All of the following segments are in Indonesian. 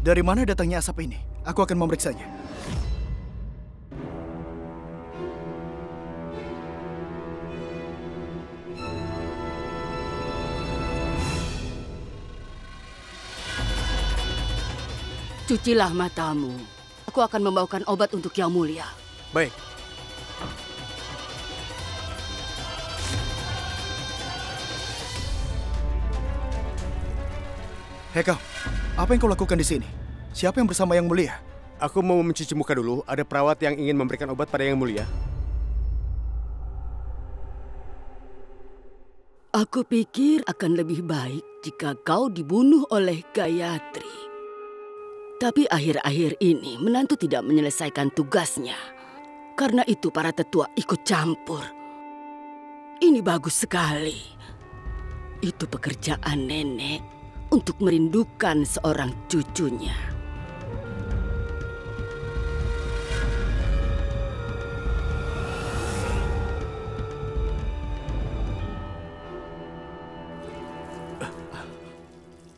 Dari mana datangnya asap ini? Aku akan memeriksanya. Cucilah matamu. Aku akan membawakan obat untuk Yang Mulia. Baik. Hei kau, apa yang kau lakukan di sini? Siapa yang bersama Yang Mulia? Aku mau mencuci muka dulu. Ada perawat yang ingin memberikan obat pada Yang Mulia. Aku pikir akan lebih baik jika kau dibunuh oleh Gayatri. Tapi akhir-akhir ini menantu tidak menyelesaikan tugasnya. Karena itu para tetua ikut campur. Ini bagus sekali. Itu pekerjaan nenek untuk merindukan seorang cucunya.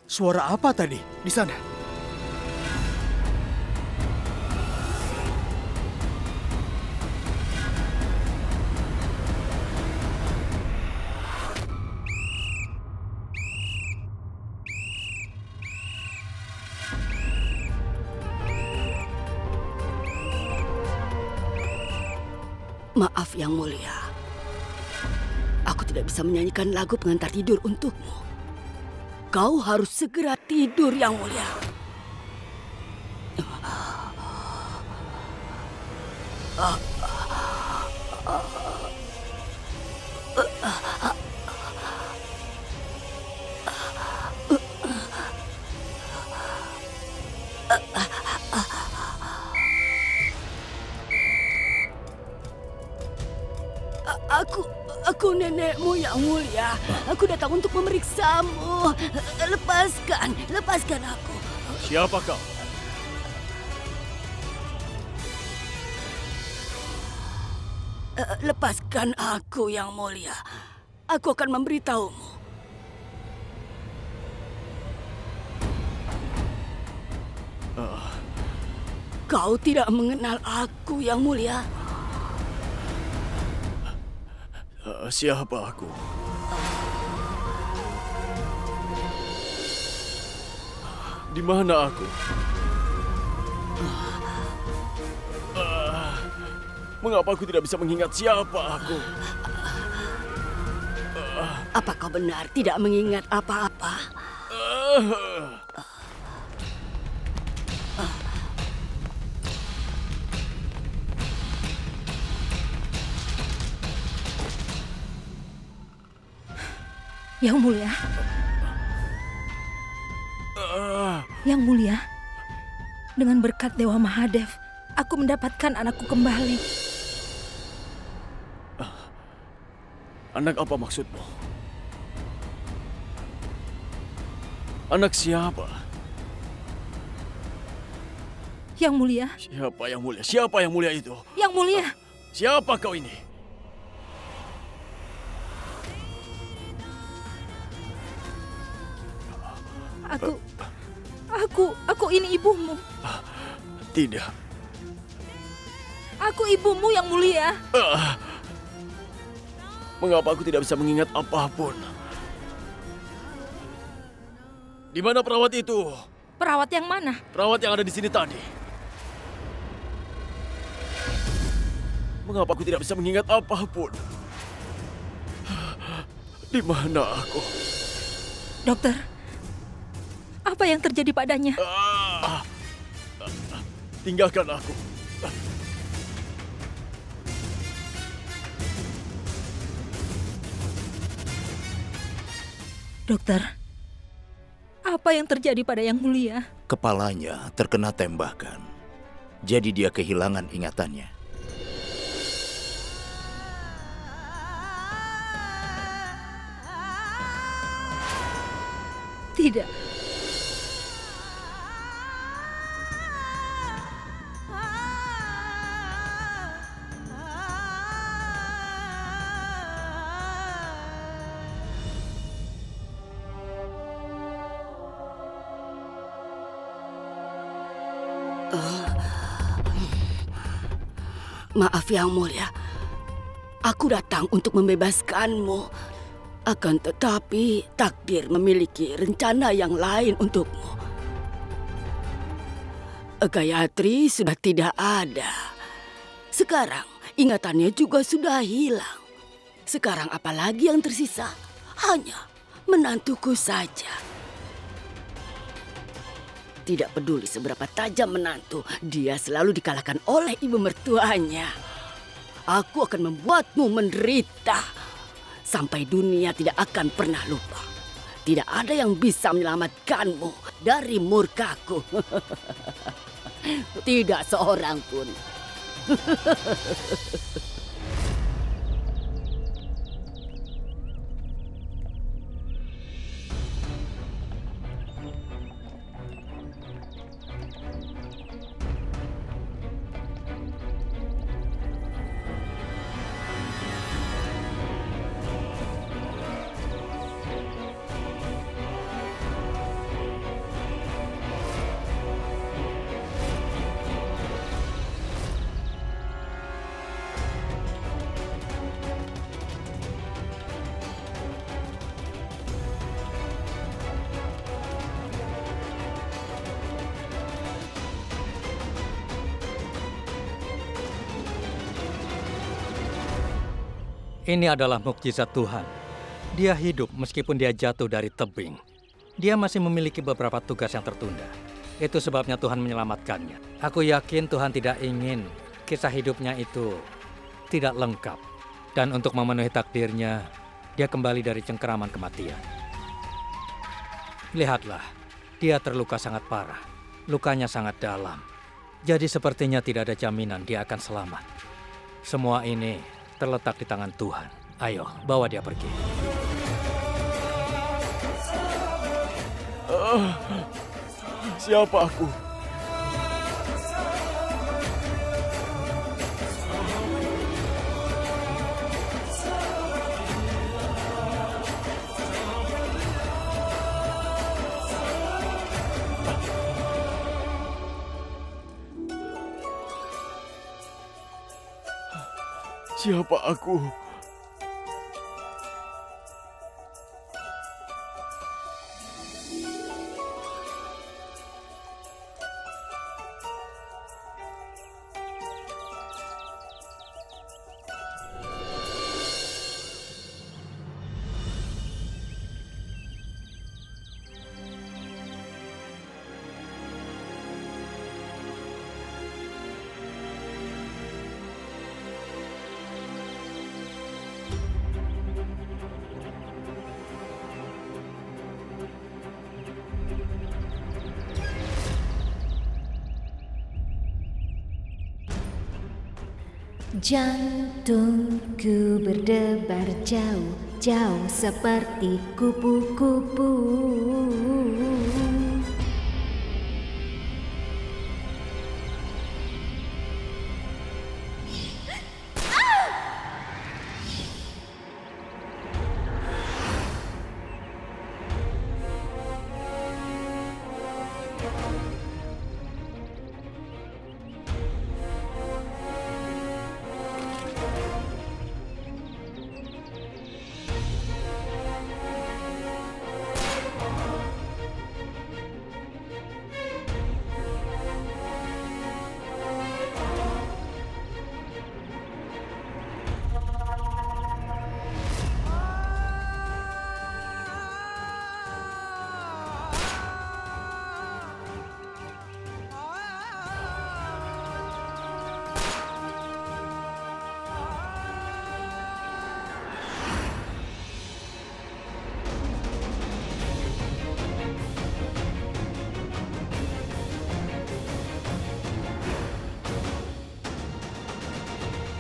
Suara apa tadi di sana? Maaf Yang Mulia. Aku tidak bisa menyanyikan lagu pengantar tidur untukmu. Kau harus segera tidur Yang Mulia. Aku nenekmu Yang Mulia. Aku datang untuk memeriksamu. Lepaskan aku. Siapa kau? Lepaskan aku Yang Mulia. Aku akan memberitahumu. Kau tidak mengenal aku Yang Mulia. Siapa aku? Di mana aku? Mengapa aku tidak bisa mengingat siapa aku? Apa kau benar tidak mengingat apa-apa? Yang Mulia. Yang Mulia, dengan berkat Dewa Mahadev, aku mendapatkan anakku kembali. Anak apa maksudmu? Anak siapa? Yang Mulia. Siapa Yang Mulia? Siapa Yang Mulia itu? Yang Mulia. Siapa kau ini? Aku ini ibumu. Tidak. Aku ibumu Yang Mulia. Mengapa aku tidak bisa mengingat apapun? Di mana perawat itu? Perawat yang mana? Perawat yang ada di sini tadi. Mengapa aku tidak bisa mengingat apapun? Di mana aku? Dokter, apa yang terjadi padanya? Tinggalkan aku. Dokter, apa yang terjadi pada Yang Mulia? Kepalanya terkena tembakan, jadi dia kehilangan ingatannya. Tidak. Maaf Yang Mulia, aku datang untuk membebaskanmu. Akan tetapi takdir memiliki rencana yang lain untukmu. Gayatri sudah tidak ada. Sekarang ingatannya juga sudah hilang. Sekarang apalagi yang tersisa? Hanya menantuku saja. Tidak peduli seberapa tajam menantu, dia selalu dikalahkan oleh ibu mertuanya. Aku akan membuatmu menderita. Sampai dunia tidak akan pernah lupa. Tidak ada yang bisa menyelamatkanmu dari murkaku. Tidak seorang pun. Ini adalah mukjizat Tuhan. Dia hidup meskipun dia jatuh dari tebing. Dia masih memiliki beberapa tugas yang tertunda. Itu sebabnya Tuhan menyelamatkannya. Aku yakin Tuhan tidak ingin kisah hidupnya itu tidak lengkap. Dan untuk memenuhi takdirnya, dia kembali dari cengkeraman kematian. Lihatlah, dia terluka sangat parah. Lukanya sangat dalam. Jadi sepertinya tidak ada jaminan dia akan selamat. Semua ini terletak di tangan Tuhan. Ayo, bawa dia pergi. Siapa aku? Siapa aku? Jantungku berdebar jauh-jauh seperti kupu-kupu.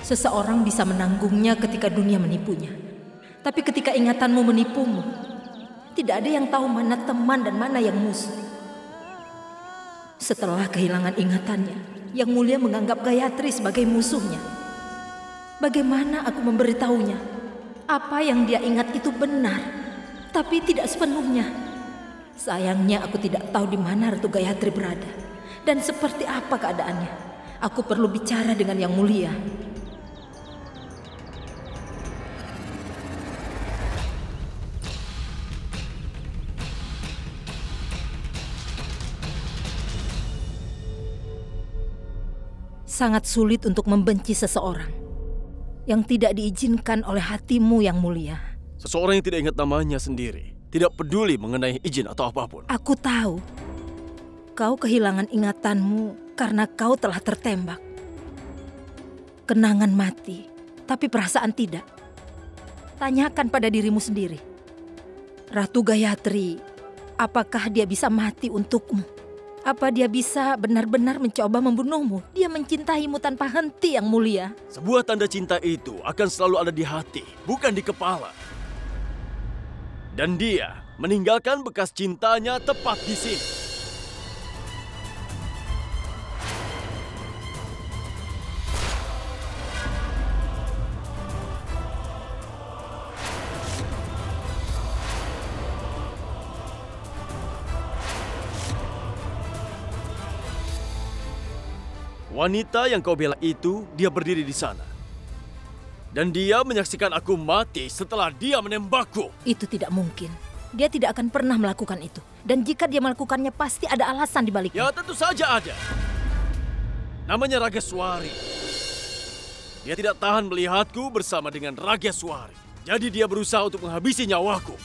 Seseorang bisa menanggungnya ketika dunia menipunya. Tapi ketika ingatanmu menipumu, tidak ada yang tahu mana teman dan mana yang musuh. Setelah kehilangan ingatannya, Yang Mulia menganggap Gayatri sebagai musuhnya. Bagaimana aku memberitahunya? Apa yang dia ingat itu benar, tapi tidak sepenuhnya. Sayangnya aku tidak tahu di mana Ratu Gayatri berada dan seperti apa keadaannya. Aku perlu bicara dengan Yang Mulia. Sangat sulit untuk membenci seseorang yang tidak diizinkan oleh hatimu yang mulia. Seseorang yang tidak ingat namanya sendiri, tidak peduli mengenai izin atau apapun. Aku tahu, kau kehilangan ingatanmu karena kau telah tertembak. Kenangan mati, tapi perasaan tidak. Tanyakan pada dirimu sendiri. Ratu Gayatri, apakah dia bisa mati untukmu? Apa dia bisa benar-benar mencoba membunuhmu? Dia mencintaimu tanpa henti yang mulia. Sebuah tanda cinta itu akan selalu ada di hati, bukan di kepala. Dan dia meninggalkan bekas cintanya tepat di sini. Wanita yang kau bela itu, dia berdiri di sana. Dan dia menyaksikan aku mati setelah dia menembakku. Itu tidak mungkin. Dia tidak akan pernah melakukan itu. Dan jika dia melakukannya, pasti ada alasan di baliknya. Ya, tentu saja ada. Namanya Rageswari. Dia tidak tahan melihatku bersama dengan Rageswari. Jadi dia berusaha untuk menghabisi nyawaku.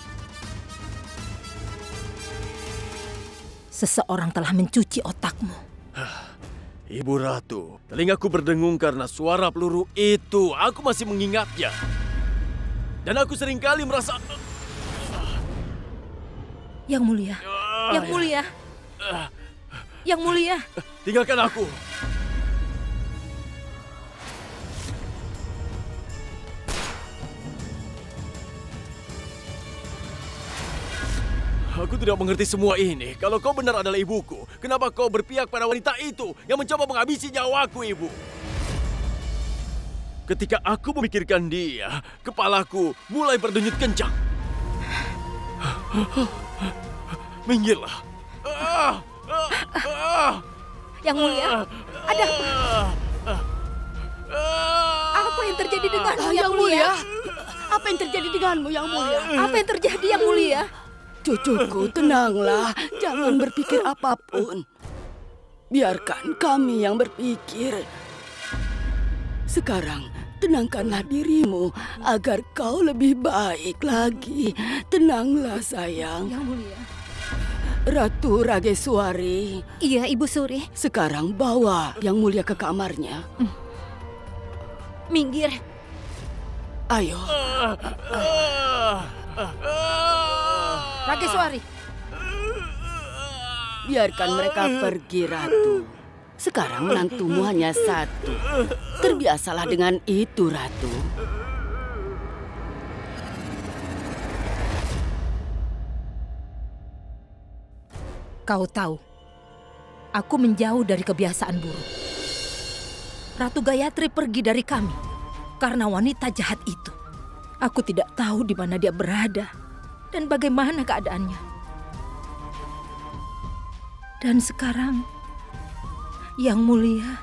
Seseorang telah mencuci otakmu. Ibu Ratu, telingaku berdengung karena suara peluru itu. Aku masih mengingatnya. Dan aku seringkali merasa... Yang mulia, yang mulia, yang mulia. Tinggalkan aku. Aku tidak mengerti semua ini. Kalau kau benar adalah ibuku, kenapa kau berpihak pada wanita itu yang mencoba menghabisi nyawaku, Ibu? Ketika aku memikirkan dia, kepalaku mulai berdenyut kencang. Minggirlah. Yang mulia, ada apa yang terjadi denganmu, yang mulia? Apa yang terjadi denganmu, yang mulia? Apa yang terjadi, yang mulia? Cucuku, tenanglah. Jangan berpikir apapun. Biarkan kami yang berpikir. Sekarang, tenangkanlah dirimu agar kau lebih baik lagi. Tenanglah, sayang. Yang mulia. Ratu Rageswari. Iya, Ibu Suri. Sekarang bawa yang mulia ke kamarnya. Minggir. Ayo. Rageswari. Biarkan mereka pergi, Ratu. Sekarang menantumu hanya satu. Terbiasalah dengan itu, Ratu. Kau tahu, aku menjauh dari kebiasaan buruk. Ratu Gayatri pergi dari kami karena wanita jahat itu. Aku tidak tahu di mana dia berada dan bagaimana keadaannya. Dan sekarang, yang mulia,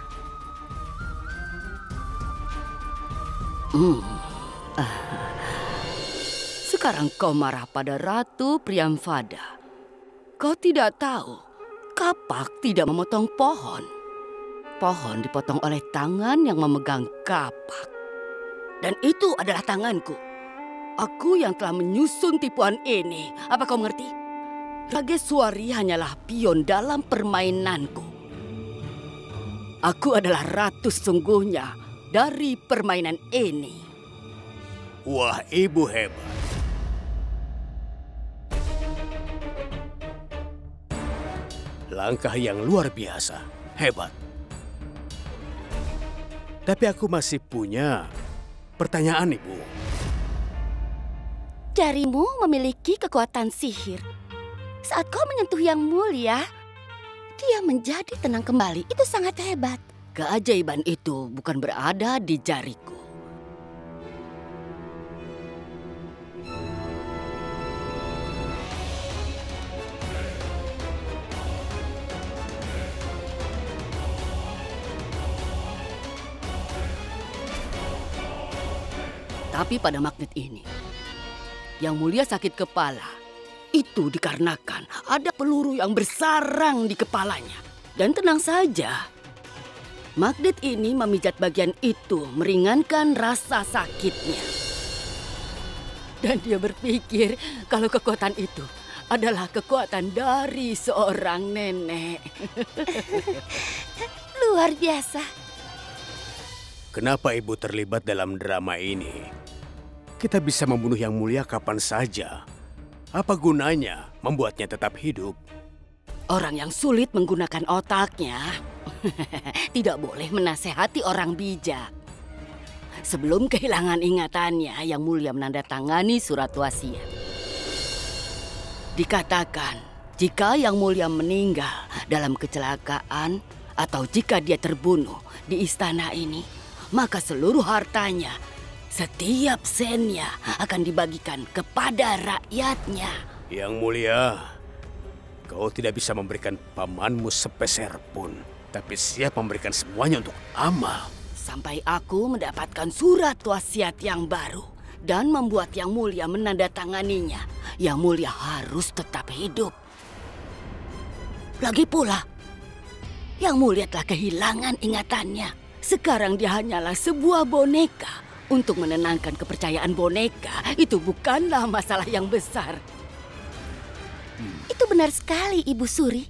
sekarang kau marah pada Ratu Priyamvada. Kau tidak tahu, kapak tidak memotong pohon. Pohon dipotong oleh tangan yang memegang kapak. Dan itu adalah tanganku. Aku yang telah menyusun tipuan ini. Apa kau mengerti? Rageswari hanyalah pion dalam permainanku. Aku adalah ratu sesungguhnya dari permainan ini. Wah, ibu hebat. Langkah yang luar biasa. Hebat. Tapi aku masih punya pertanyaan, Ibu. Jarimu memiliki kekuatan sihir. Saat kau menyentuh yang mulia, dia menjadi tenang kembali. Itu sangat hebat. Keajaiban itu bukan berada di jariku. Tapi pada magnet ini, yang mulia sakit kepala. Itu dikarenakan ada peluru yang bersarang di kepalanya. Dan tenang saja, Magnet ini memijat bagian itu, meringankan rasa sakitnya. Dan dia berpikir kalau kekuatan itu adalah kekuatan dari seorang nenek. Luar biasa. Kenapa ibu terlibat dalam drama ini? Kita bisa membunuh Yang Mulia kapan saja. Apa gunanya membuatnya tetap hidup? Orang yang sulit menggunakan otaknya tidak boleh menasehati orang bijak. Sebelum kehilangan ingatannya, Yang Mulia menandatangani surat wasiat. Dikatakan, jika Yang Mulia meninggal dalam kecelakaan atau jika dia terbunuh di istana ini, maka seluruh hartanya, setiap sennya akan dibagikan kepada rakyatnya. Yang Mulia, kau tidak bisa memberikan pamanmu sepeser pun, tapi siap memberikan semuanya untuk amal. Sampai aku mendapatkan surat wasiat yang baru dan membuat Yang Mulia menandatanganinya, Yang Mulia harus tetap hidup. Lagi pula, Yang Mulia telah kehilangan ingatannya. Sekarang dia hanyalah sebuah boneka. Untuk menenangkan kepercayaan boneka, itu bukanlah masalah yang besar. Itu benar sekali, Ibu Suri.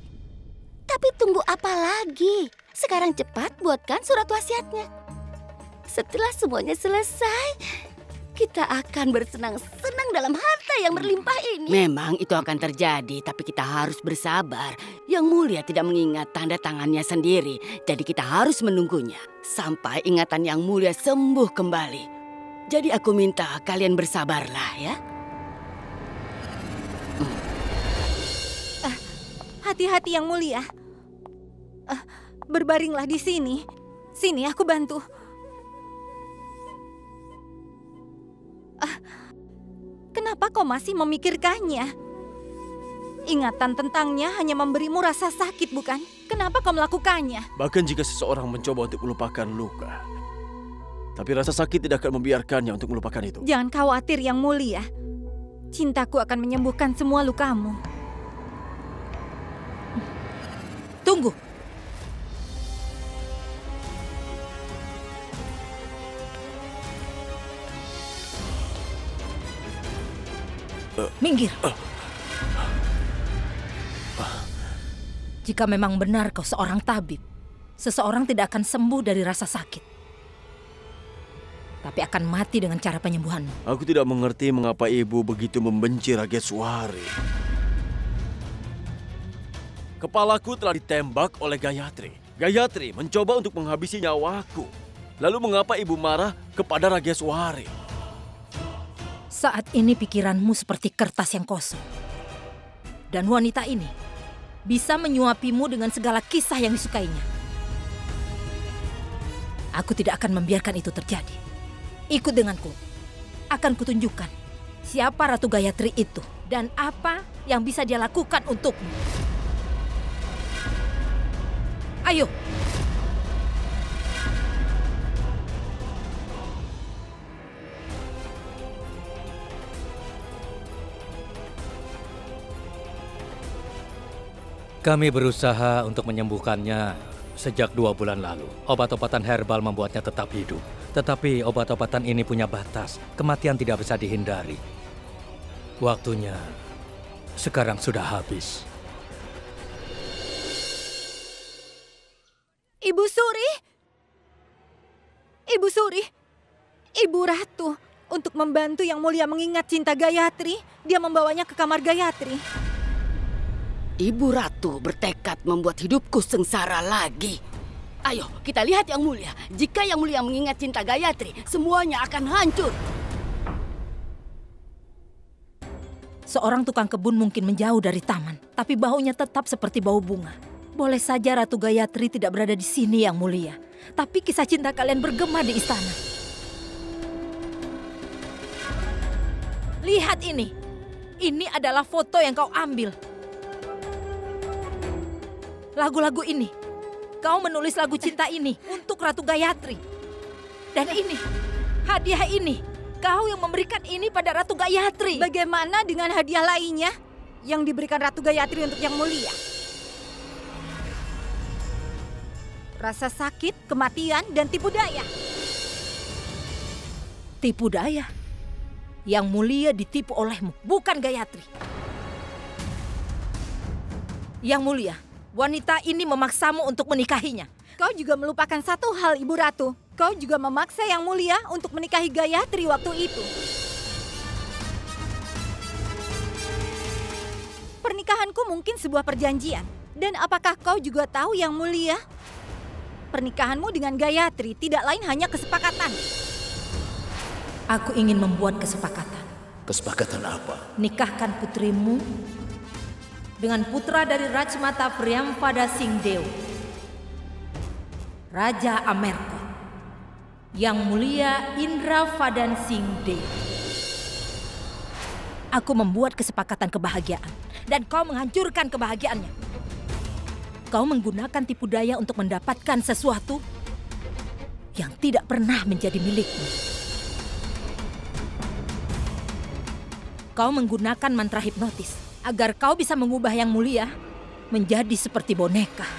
Tapi tunggu apa lagi? Sekarang cepat buatkan surat wasiatnya. Setelah semuanya selesai, kita akan bersenang-senang dalam harta yang berlimpah ini. Memang itu akan terjadi, tapi kita harus bersabar. Yang Mulia tidak mengingat tanda tangannya sendiri, jadi kita harus menunggunya sampai ingatan Yang Mulia sembuh kembali. Jadi aku minta kalian bersabarlah ya. Hati-hati Yang Mulia. Berbaringlah di sini. Sini aku bantu. Kenapa kau masih memikirkannya? Ingatan tentangnya hanya memberimu rasa sakit, bukan? Kenapa kau melakukannya? Bahkan jika seseorang mencoba untuk melupakan luka, tapi rasa sakit tidak akan membiarkannya untuk melupakan itu. Jangan khawatir Yang Mulia. Cintaku akan menyembuhkan semua lukamu. Tunggu. Minggir. Jika memang benar kau seorang tabib, seseorang tidak akan sembuh dari rasa sakit, tapi akan mati dengan cara penyembuhanmu. Aku tidak mengerti mengapa ibu begitu membenci Rageswari. Kepalaku telah ditembak oleh Gayatri. Gayatri mencoba untuk menghabisi nyawaku. Lalu mengapa ibu marah kepada Rageswari? Saat ini pikiranmu seperti kertas yang kosong. Dan wanita ini bisa menyuapimu dengan segala kisah yang disukainya. Aku tidak akan membiarkan itu terjadi. Ikut denganku. Akan kutunjukkan siapa Ratu Gayatri itu dan apa yang bisa dia lakukan untukmu. Ayo. Kami berusaha untuk menyembuhkannya sejak 2 bulan lalu. Obat-obatan herbal membuatnya tetap hidup. Tetapi obat-obatan ini punya batas. Kematian tidak bisa dihindari. Waktunya sekarang sudah habis. Ibu Suri! Ibu Suri! Ibu Ratu! Untuk membantu Yang Mulia mengingat cinta Gayatri, dia membawanya ke kamar Gayatri. Ibu Ratu bertekad membuat hidupku sengsara lagi. Ayo, kita lihat Yang Mulia. Jika Yang Mulia mengingat cinta Gayatri, semuanya akan hancur. Seorang tukang kebun mungkin menjauh dari taman, tapi baunya tetap seperti bau bunga. Boleh saja Ratu Gayatri tidak berada di sini Yang Mulia, tapi kisah cinta kalian bergema di istana. Lihat ini. Ini adalah foto yang kau ambil. Lagu-lagu ini, kau menulis lagu cinta ini untuk Ratu Gayatri. Dan ini, hadiah ini, kau yang memberikan ini pada Ratu Gayatri. Bagaimana dengan hadiah lainnya yang diberikan Ratu Gayatri untuk Yang Mulia? Rasa sakit, kematian, dan tipu daya. Tipu daya? Yang Mulia ditipu olehmu, bukan Gayatri. Yang Mulia, wanita ini memaksamu untuk menikahinya. Kau juga melupakan satu hal, Ibu Ratu. Kau juga memaksa Yang Mulia untuk menikahi Gayatri waktu itu. Pernikahanku mungkin sebuah perjanjian. Dan apakah kau juga tahu, Yang Mulia? Pernikahanmu dengan Gayatri tidak lain hanya kesepakatan. Aku ingin membuat kesepakatan. Kesepakatan apa? Nikahkan putrimu dengan putra dari Rajmata Priyampada Singdewa, Raja Amerkot, Yang Mulia Indravadan Singdewa. Aku membuat kesepakatan kebahagiaan dan kau menghancurkan kebahagiaannya. Kau menggunakan tipu daya untuk mendapatkan sesuatu yang tidak pernah menjadi milikmu. Kau menggunakan mantra hipnotis agar kau bisa mengubah Yang Mulia menjadi seperti boneka.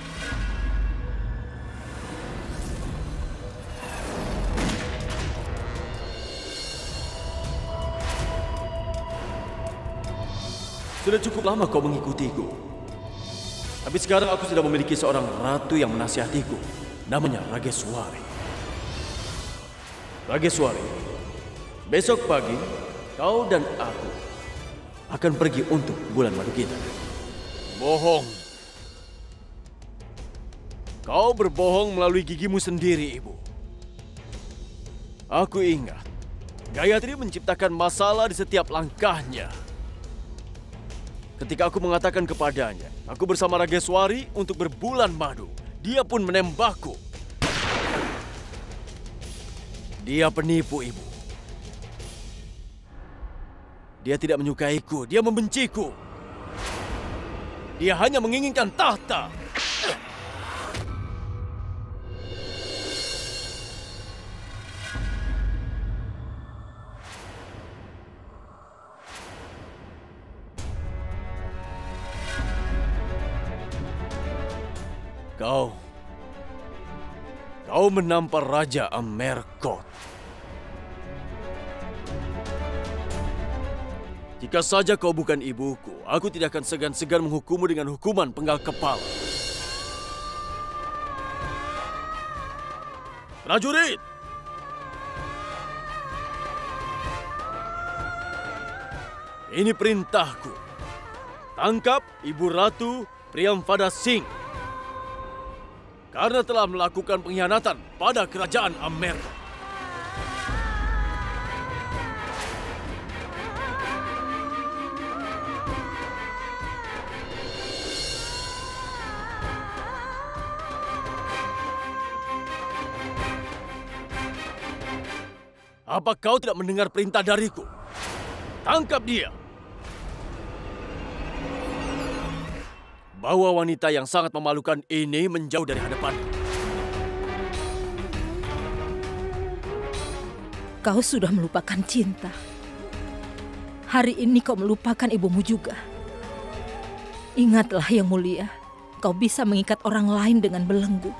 Sudah cukup lama kau mengikutiku. Tapi sekarang aku sudah memiliki seorang ratu yang menasihatiku. Namanya Rageswari. Rageswari, besok pagi kau dan aku akan pergi untuk bulan madu kita. Bohong. Kau berbohong melalui gigimu sendiri, Ibu. Aku ingat, Gayatri menciptakan masalah di setiap langkahnya. Ketika aku mengatakan kepadanya, aku bersama Rageswari untuk berbulan madu, dia pun menembakku. Dia penipu, Ibu. Dia tidak menyukaiku, dia membenciku. Dia hanya menginginkan tahta. Kau menampar Raja Amerkot. Jika saja kau bukan ibuku, aku tidak akan segan-segan menghukummu dengan hukuman penggal kepala. Prajurit! Ini perintahku. Tangkap Ibu Ratu Priyampada Singh karena telah melakukan pengkhianatan pada kerajaan Amerkot. Apa kau tidak mendengar perintah dariku? Tangkap dia! Bawa wanita yang sangat memalukan ini menjauh dari hadapan. Kau sudah melupakan cinta. Hari ini kau melupakan ibumu juga. Ingatlah Yang Mulia, kau bisa mengikat orang lain dengan belenggu.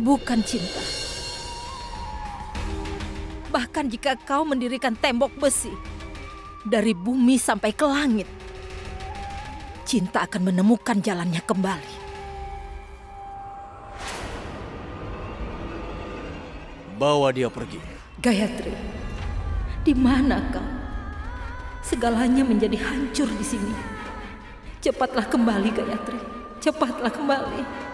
Bukan cinta. Bahkan jika kau mendirikan tembok besi dari bumi sampai ke langit, cinta akan menemukan jalannya kembali. Bawa dia pergi. Gayatri, di mana kau? Segalanya menjadi hancur di sini. Cepatlah kembali, Gayatri. Cepatlah kembali.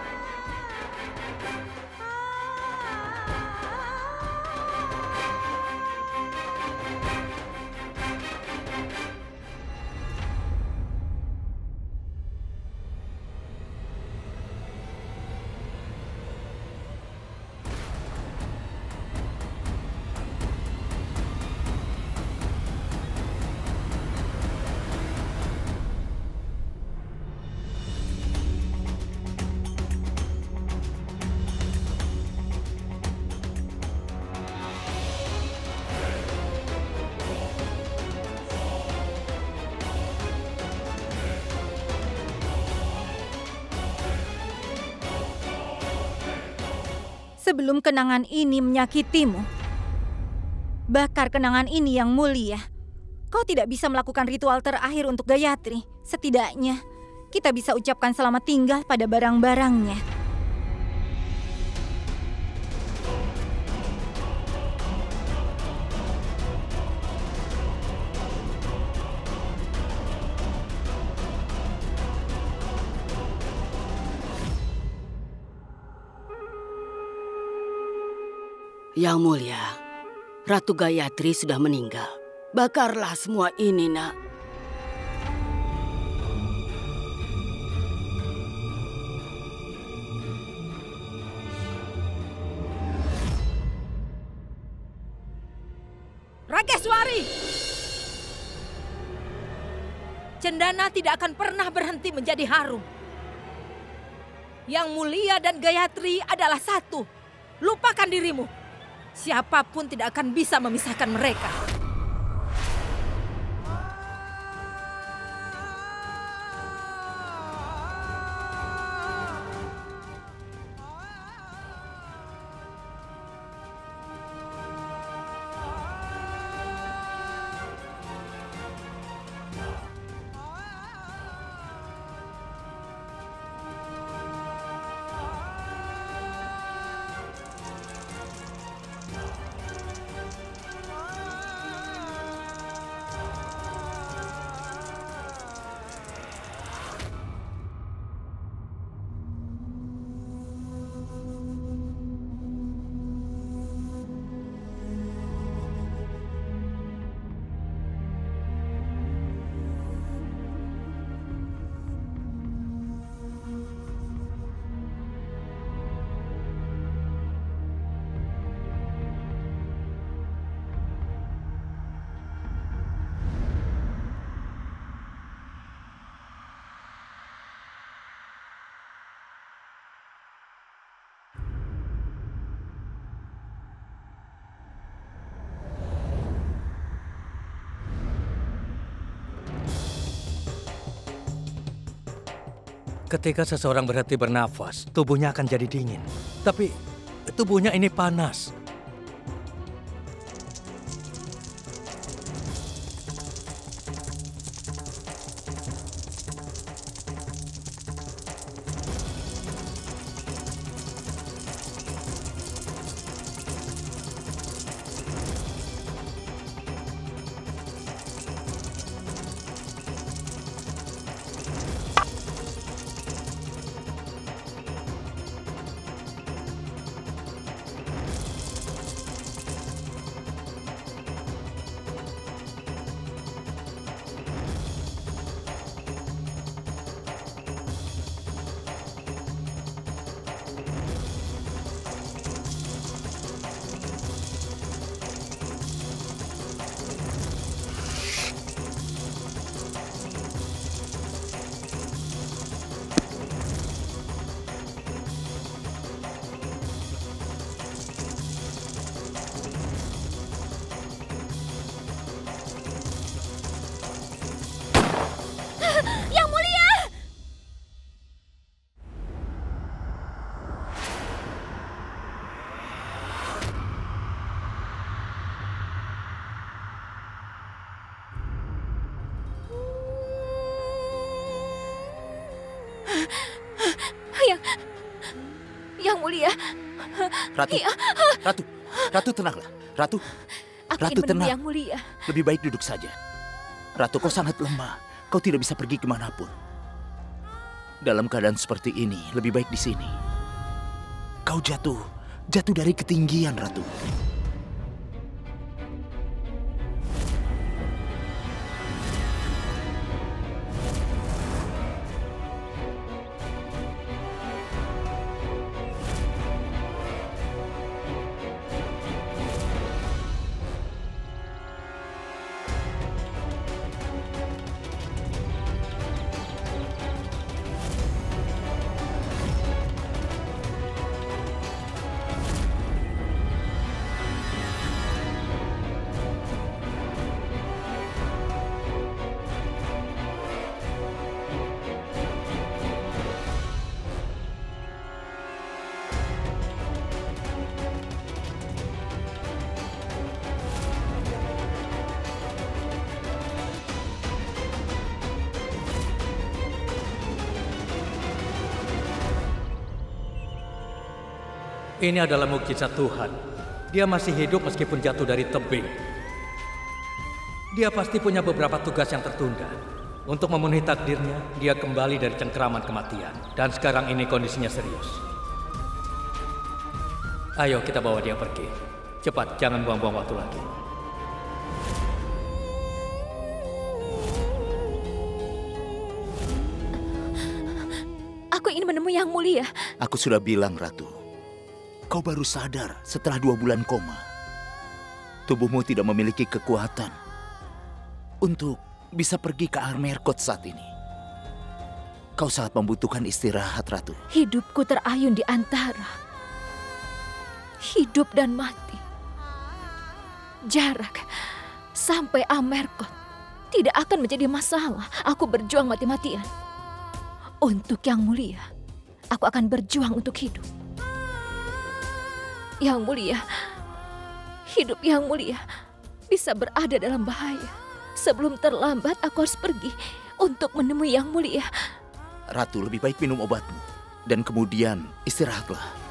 Sebelum kenangan ini menyakitimu, bakar kenangan ini yang mulia. Kau tidak bisa melakukan ritual terakhir untuk Gayatri. Setidaknya, kita bisa ucapkan selamat tinggal pada barang-barangnya. Yang mulia, Ratu Gayatri sudah meninggal. Bakarlah semua ini, Nak. Rageswari! Cendana tidak akan pernah berhenti menjadi harum. Yang mulia dan Gayatri adalah satu. Lupakan dirimu. Siapapun tidak akan bisa memisahkan mereka. Ketika seseorang berhenti bernafas, tubuhnya akan jadi dingin. Tapi tubuhnya ini panas. Yang mulia. Ratu, Ratu tenanglah. Ratu Aku ingin tenang. Yang mulia. Lebih baik duduk saja. Ratu, kau sangat lemah. Kau tidak bisa pergi kemanapun. Dalam keadaan seperti ini, lebih baik di sini. Kau jatuh dari ketinggian, Ratu. Ini adalah mukjizat Tuhan. Dia masih hidup meskipun jatuh dari tebing. Dia pasti punya beberapa tugas yang tertunda. Untuk memenuhi takdirnya, dia kembali dari cengkeraman kematian. Dan sekarang ini kondisinya serius. Ayo kita bawa dia pergi. Cepat, jangan buang-buang waktu lagi. Aku ingin menemui Yang Mulia. Aku sudah bilang, Ratu. Kau baru sadar setelah 2 bulan koma. Tubuhmu tidak memiliki kekuatan untuk bisa pergi ke Armerkot saat ini. Kau sangat membutuhkan istirahat, Ratu. Hidupku terayun di antara hidup dan mati. Jarak sampai Armerkot tidak akan menjadi masalah. Aku berjuang mati-matian. Untuk Yang Mulia, aku akan berjuang untuk hidup. Yang Mulia, hidup Yang Mulia bisa berada dalam bahaya. Sebelum terlambat, aku harus pergi untuk menemui Yang Mulia. Ratu, lebih baik minum obatmu. Dan kemudian istirahatlah.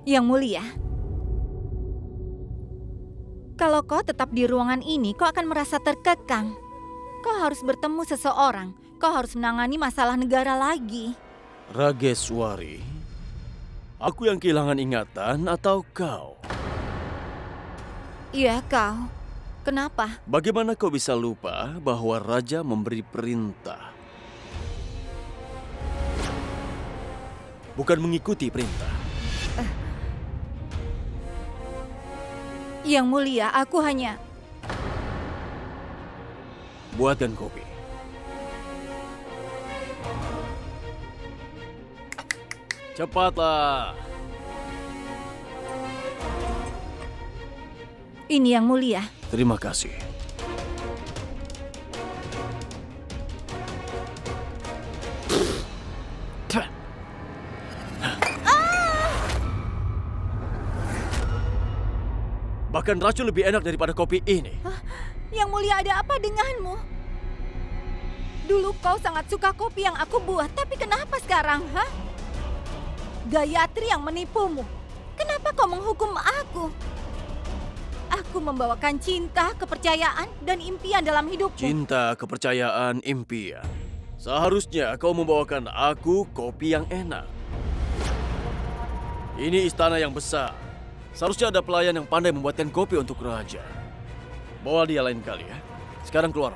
Yang Mulia, kalau kau tetap di ruangan ini, kau akan merasa terkekang. Kau harus bertemu seseorang. Kau harus menangani masalah negara lagi. Rageswari, aku yang kehilangan ingatan atau kau? Iya, kau. Kenapa? Bagaimana kau bisa lupa bahwa Raja memberi perintah? Bukan mengikuti perintah. Yang Mulia, aku hanya... Buatkan kopi. Cepatlah. Ini Yang Mulia. Terima kasih. Bahkan racun lebih enak daripada kopi ini. Yang Mulia, ada apa denganmu? Dulu kau sangat suka kopi yang aku buat, tapi kenapa sekarang, ha? Gayatri yang menipumu. Kenapa kau menghukum aku? Aku membawakan cinta, kepercayaan, dan impian dalam hidupmu. Cinta, kepercayaan, impian. Seharusnya kau membawakan aku kopi yang enak. Ini istana yang besar. Seharusnya ada pelayan yang pandai membuatkan kopi untuk raja. Bawa dia lain kali ya. Sekarang keluar.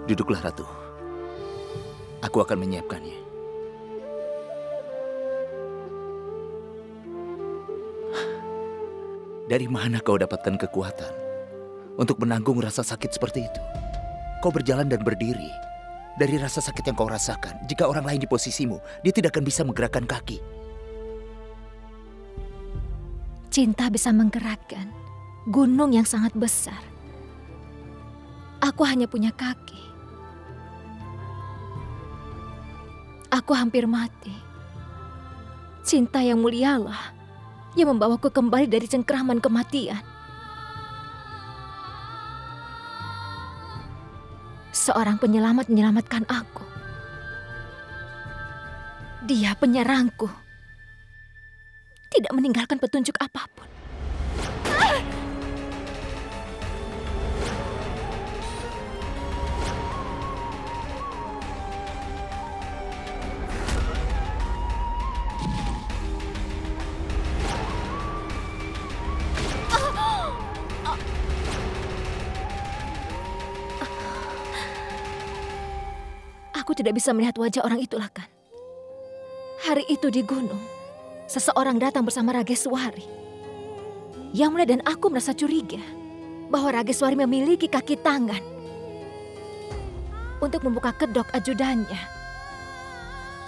Duduklah, Ratu. Aku akan menyiapkannya. Dari mana kau dapatkan kekuatan untuk menanggung rasa sakit seperti itu? Kau berjalan dan berdiri. Dari rasa sakit yang kau rasakan, jika orang lain di posisimu, dia tidak akan bisa menggerakkan kaki. Cinta bisa menggerakkan gunung yang sangat besar. Aku hanya punya kaki. Aku hampir mati. Cinta yang mulialah yang membawaku kembali dari cengkeraman kematian. seorang penyelamat menyelamatkan aku. Dia penyerangku. Tidak meninggalkan petunjuk apapun. Aku tidak bisa melihat wajah orang itu, Lakan. Hari itu di gunung, seseorang datang bersama Rageswari. Yang Mulia dan aku merasa curiga bahwa Rageswari memiliki kaki tangan untuk membuka kedok ajudannya.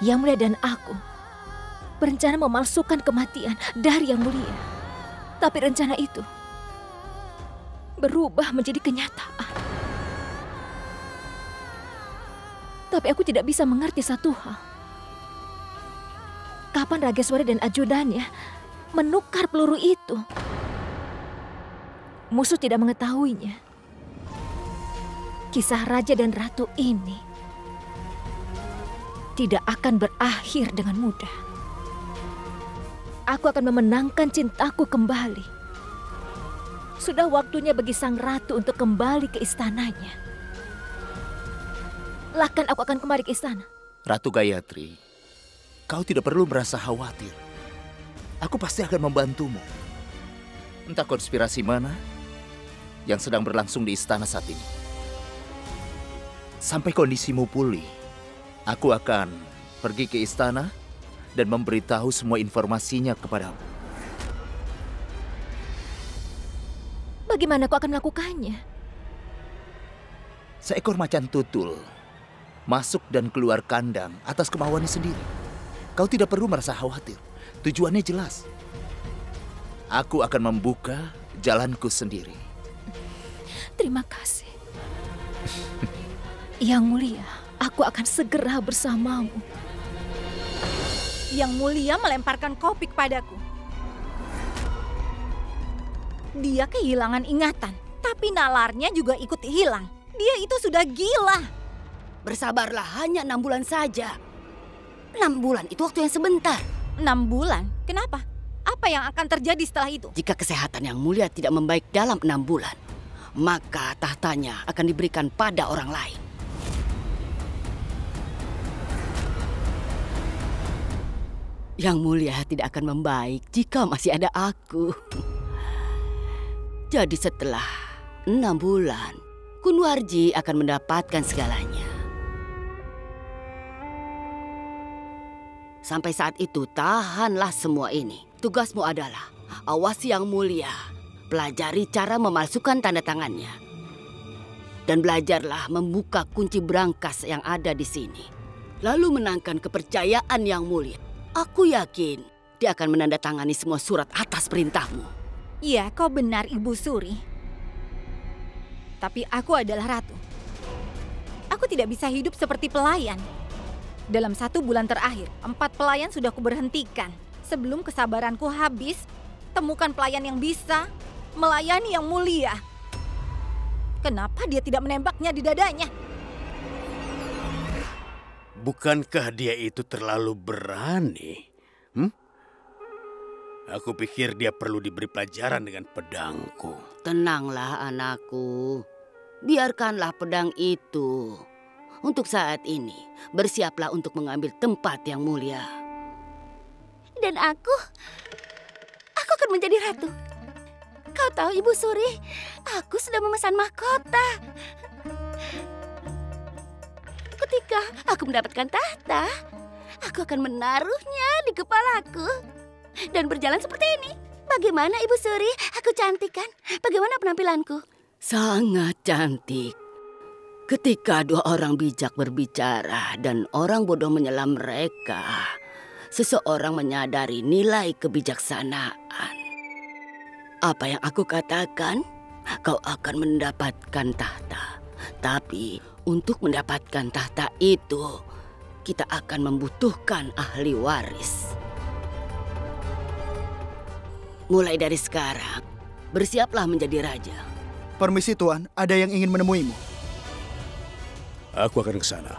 Yang Mulia dan aku berencana memalsukan kematian dari Yang Mulia. Tapi rencana itu berubah menjadi kenyataan. Tapi aku tidak bisa mengerti satu hal. Kapan Rageswari dan ajudannya menukar peluru itu? Musuh tidak mengetahuinya. Kisah raja dan ratu ini tidak akan berakhir dengan mudah. Aku akan memenangkan cintaku kembali. Sudah waktunya bagi sang ratu untuk kembali ke istananya. Lakan aku akan kembali ke istana. Ratu Gayatri, kau tidak perlu merasa khawatir. Aku pasti akan membantumu. Entah konspirasi mana yang sedang berlangsung di istana saat ini. Sampai kondisimu pulih, aku akan pergi ke istana dan memberitahu semua informasinya kepadamu. Bagaimana aku akan melakukannya? Seekor macan tutul masuk dan keluar kandang atas kemauannya sendiri. Kau tidak perlu merasa khawatir. Tujuannya jelas. Aku akan membuka jalanku sendiri. Terima kasih. Yang Mulia, aku akan segera bersamamu. Yang Mulia melemparkan kopi kepadaku. Dia kehilangan ingatan, tapi nalarnya juga ikut hilang. Dia itu sudah gila. Bersabarlah, hanya 6 bulan saja. 6 bulan itu waktu yang sebentar. 6 bulan? Kenapa? Apa yang akan terjadi setelah itu? Jika kesehatan Yang Mulia tidak membaik dalam 6 bulan, maka tahtanya akan diberikan pada orang lain. Yang Mulia tidak akan membaik jika masih ada aku. Jadi setelah 6 bulan, Kunwarji akan mendapatkan segalanya. Sampai saat itu, tahanlah semua ini. Tugasmu adalah awasi Yang Mulia, pelajari cara memalsukan tanda tangannya, dan belajarlah membuka kunci brankas yang ada di sini. Lalu menangkan kepercayaan Yang Mulia. Aku yakin dia akan menandatangani semua surat atas perintahmu. Iya, kau benar, Ibu Suri. Tapi aku adalah ratu. Aku tidak bisa hidup seperti pelayan. Dalam 1 bulan terakhir, 4 pelayan sudah kuberhentikan. Sebelum kesabaranku habis, temukan pelayan yang bisa melayani Yang Mulia. Kenapa dia tidak menembaknya di dadanya? Bukankah dia itu terlalu berani? Aku pikir dia perlu diberi pelajaran dengan pedangku. Tenanglah anakku, biarkanlah pedang itu. Untuk saat ini, bersiaplah untuk mengambil tempat Yang Mulia. Dan aku akan menjadi ratu. Kau tahu Ibu Suri, aku sudah memesan mahkota. Ketika aku mendapatkan tahta, aku akan menaruhnya di kepalaku dan berjalan seperti ini. Bagaimana Ibu Suri? Aku cantik kan? Bagaimana penampilanku? Sangat cantik. Ketika 2 orang bijak berbicara dan orang bodoh menyela mereka, seseorang menyadari nilai kebijaksanaan. Apa yang aku katakan, kau akan mendapatkan tahta. Tapi untuk mendapatkan tahta itu, kita akan membutuhkan ahli waris. Mulai dari sekarang, bersiaplah menjadi raja. Permisi Tuan, ada yang ingin menemuimu. Aku akan ke sana.